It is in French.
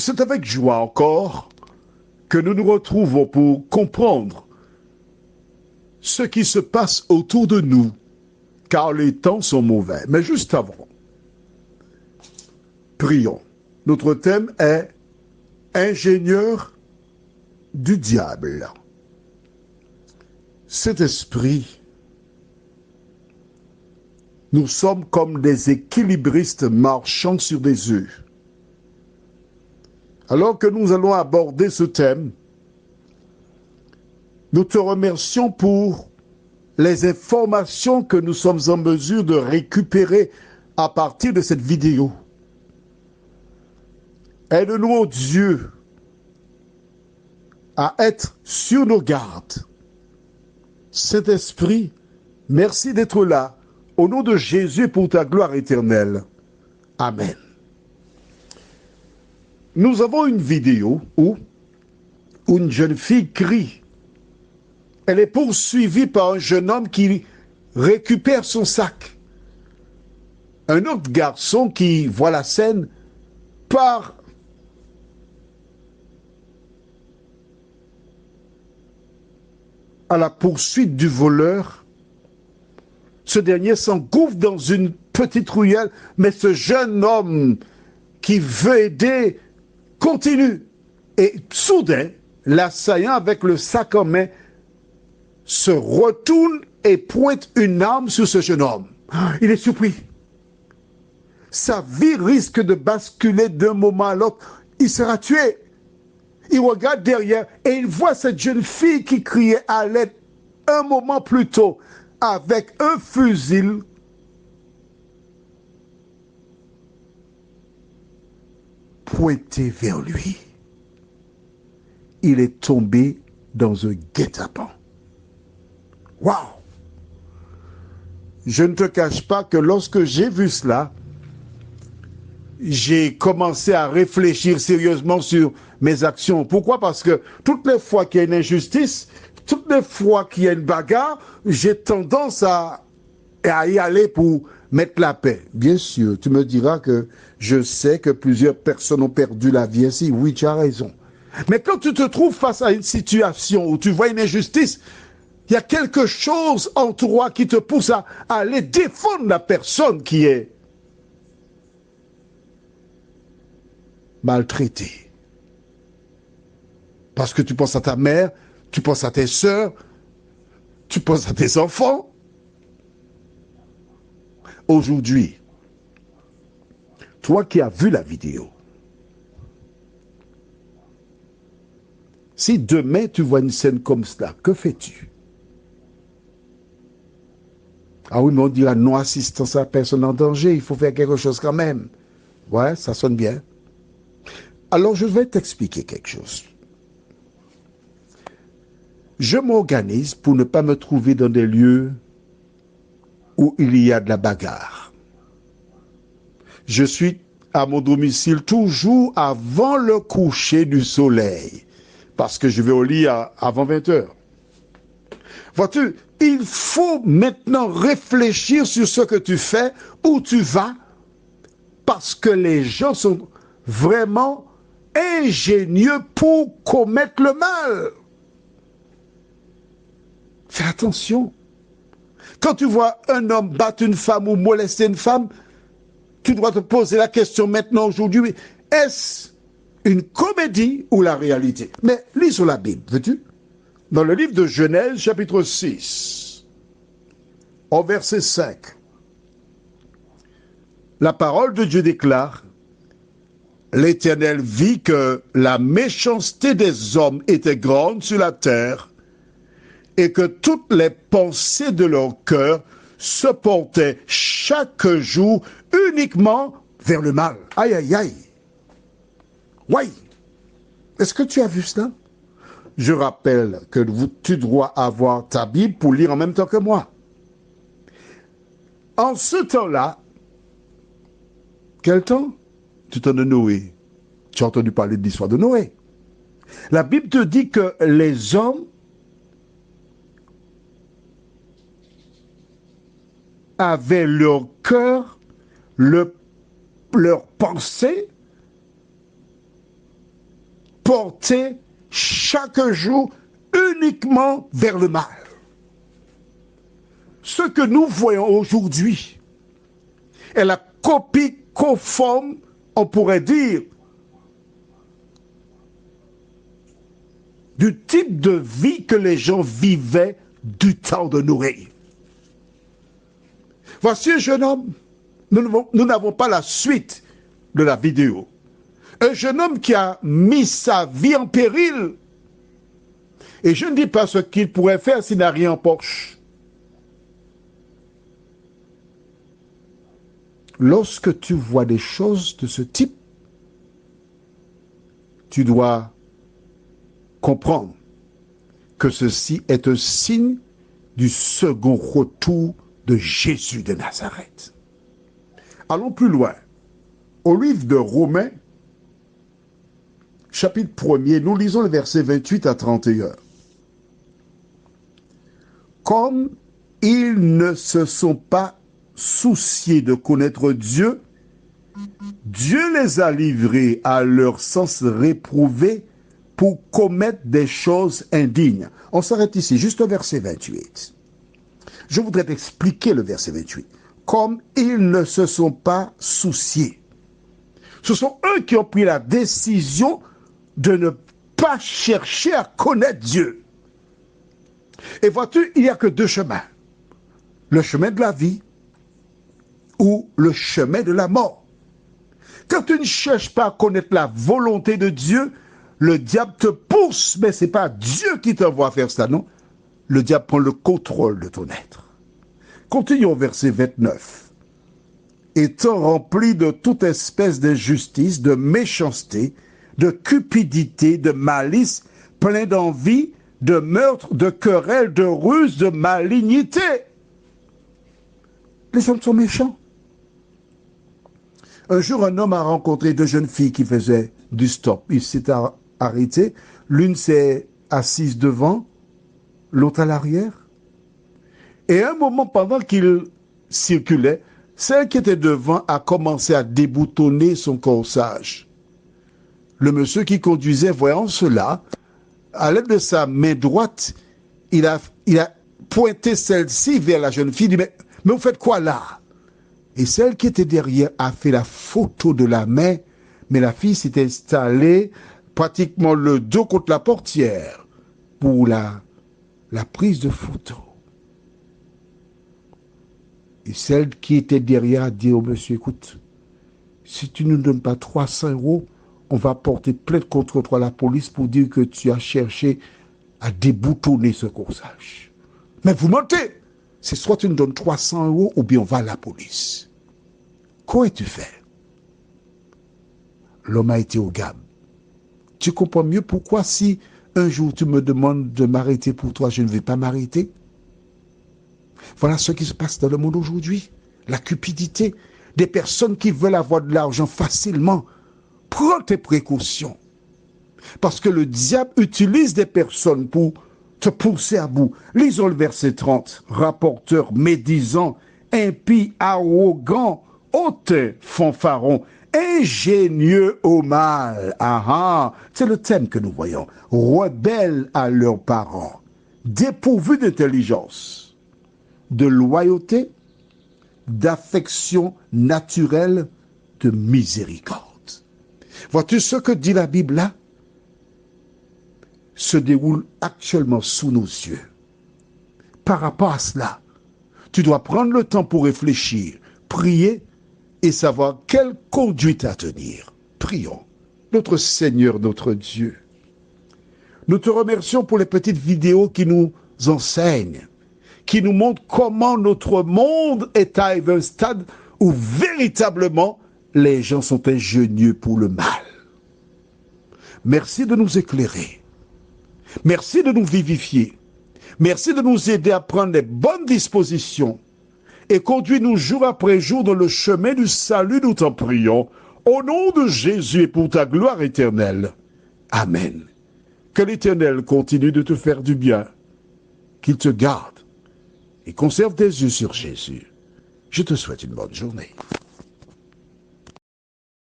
c'est avec joie encore que nous nous retrouvons pour comprendre ce qui se passe autour de nous, car les temps sont mauvais. Mais juste avant, prions. Notre thème est ingénieur du diable. Cet esprit, nous sommes comme des équilibristes marchant sur des œufs. Alors que nous allons aborder ce thème, nous te remercions pour les informations que nous sommes en mesure de récupérer à partir de cette vidéo. Aide-nous, oh Dieu, à être sur nos gardes. Saint-Esprit, merci d'être là. Au nom de Jésus, pour ta gloire éternelle. Amen. Nous avons une vidéo où une jeune fille crie. Elle est poursuivie par un jeune homme qui récupère son sac. Un autre garçon qui voit la scène part à la poursuite du voleur. Ce dernier s'engouffre dans une petite ruelle, mais ce jeune homme qui veut aider continue. Et soudain, l'assaillant avec le sac en main se retourne et pointe une arme sur ce jeune homme. Il est surpris. Sa vie risque de basculer d'un moment à l'autre. Il sera tué. Il regarde derrière et il voit cette jeune fille qui criait à l'aide un moment plus tôt avec un fusil pointé vers lui. Il est tombé dans un guet-apens. Waouh! Je ne te cache pas que lorsque j'ai vu cela, j'ai commencé à réfléchir sérieusement sur mes actions. Pourquoi? Parce que toutes les fois qu'il y a une injustice, toutes les fois qu'il y a une bagarre, j'ai tendance à y aller pour mettre la paix. Bien sûr, tu me diras que je sais que plusieurs personnes ont perdu la vie ainsi. Oui, tu as raison. Mais quand tu te trouves face à une situation où tu vois une injustice, il y a quelque chose en toi qui te pousse à aller défendre la personne qui est maltraitée. Parce que tu penses à ta mère, tu penses à tes sœurs, tu penses à tes enfants. Aujourd'hui, toi qui as vu la vidéo, si demain tu vois une scène comme cela, que fais-tu? Ah oui, mais on dira non assistance à la personne en danger, il faut faire quelque chose quand même. Ouais, ça sonne bien. Alors je vais t'expliquer quelque chose. Je m'organise pour ne pas me trouver dans des lieux où il y a de la bagarre. Je suis à mon domicile toujours avant le coucher du soleil, parce que je vais au lit avant 20 heures. Vois-tu, il faut maintenant réfléchir sur ce que tu fais, où tu vas, parce que les gens sont vraiment ingénieux pour commettre le mal. Fais attention. Quand tu vois un homme battre une femme ou molester une femme, tu dois te poser la question maintenant, aujourd'hui, est-ce une comédie ou la réalité? Mais lisons la Bible, veux-tu? Dans le livre de Genèse, chapitre 6, au verset 5, la parole de Dieu déclare: L'Éternel vit que la méchanceté des hommes était grande sur la terre, et que toutes les pensées de leur cœur se portaient chaque jour uniquement vers le mal. Aïe, aïe, aïe. Oui. Est-ce que tu as vu cela? Je rappelle que tu dois avoir ta Bible pour lire en même temps que moi. En ce temps-là, quel temps? Du temps de Noé. Tu as entendu parler de l'histoire de Noé. La Bible te dit que les hommes avaient leur cœur, leur pensée porté chaque jour uniquement vers le mal. Ce que nous voyons aujourd'hui est la copie conforme, on pourrait dire, du type de vie que les gens vivaient du temps de Noé. Voici un jeune homme, nous n'avons pas la suite de la vidéo. Un jeune homme qui a mis sa vie en péril. Et je ne dis pas ce qu'il pourrait faire s'il n'a rien en poche. Lorsque tu vois des choses de ce type, tu dois comprendre que ceci est un signe du second retour de Jésus de Nazareth. Allons plus loin. Au livre de Romains, chapitre 1er, nous lisons le verset 28 à 31. Comme ils ne se sont pas souciés de connaître Dieu, Dieu les a livrés à leur sens réprouvé pour commettre des choses indignes. On s'arrête ici, juste au verset 28. Je voudrais t'expliquer le verset 28. Comme ils ne se sont pas souciés. Ce sont eux qui ont pris la décision de ne pas chercher à connaître Dieu. Et vois-tu, il n'y a que deux chemins. Le chemin de la vie ou le chemin de la mort. Quand tu ne cherches pas à connaître la volonté de Dieu, le diable te pousse, mais ce n'est pas Dieu qui t'envoie faire ça, non. Le diable prend le contrôle de ton être. Continuons au verset 29. Étant rempli de toute espèce d'injustice, de méchanceté, de cupidité, de malice, plein d'envie, de meurtre, de querelle, de ruse, de malignité. Les hommes sont méchants. Un jour, un homme a rencontré deux jeunes filles qui faisaient du stop. Il s'est arrêté. L'une s'est assise devant, l'autre à l'arrière. Et à un moment, pendant qu'il circulait, celle qui était devant a commencé à déboutonner son corsage. Le monsieur qui conduisait, voyant cela, à l'aide de sa main droite, il a pointé celle-ci vers la jeune fille. Il dit, mais vous faites quoi là? Et celle qui était derrière a fait la photo de la main, mais la fille s'est installée pratiquement le dos contre la portière pour la prise de photo. Et celle qui était derrière a dit au monsieur, écoute, si tu ne nous donnes pas 300 €, on va porter plainte contre toi à la police pour dire que tu as cherché à déboutonner ce corsage. Mais vous mentez! C'est soit tu nous donnes 300 € ou bien on va à la police. Qu'aurais-tu fait? L'homme a été au gamme. Tu comprends mieux pourquoi si un jour tu me demandes de m'arrêter pour toi, je ne vais pas m'arrêter? Voilà ce qui se passe dans le monde aujourd'hui. La cupidité des personnes qui veulent avoir de l'argent facilement. Prends tes précautions. Parce que le diable utilise des personnes pour te pousser à bout. Lisons le verset 30. Rapporteur, médisant, impie, arrogant, hautain, fanfaron, ingénieux au mal. C'est le thème que nous voyons. Rebelles à leurs parents, dépourvus d'intelligence, de loyauté, d'affection naturelle, de miséricorde. Vois-tu ce que dit la Bible là? Se déroule actuellement sous nos yeux. Par rapport à cela, tu dois prendre le temps pour réfléchir, prier et savoir quelle conduite à tenir. Prions. Notre Seigneur, notre Dieu, nous te remercions pour les petites vidéos qui nous enseignent, qui nous montrent comment notre monde est à un stade où véritablement les gens sont ingénieux pour le mal. Merci de nous éclairer. Merci de nous vivifier. Merci de nous aider à prendre les bonnes dispositions et conduis-nous jour après jour dans le chemin du salut, nous t'en prions. Au nom de Jésus et pour ta gloire éternelle. Amen. Que l'Éternel continue de te faire du bien, qu'il te garde et conserve tes yeux sur Jésus. Je te souhaite une bonne journée.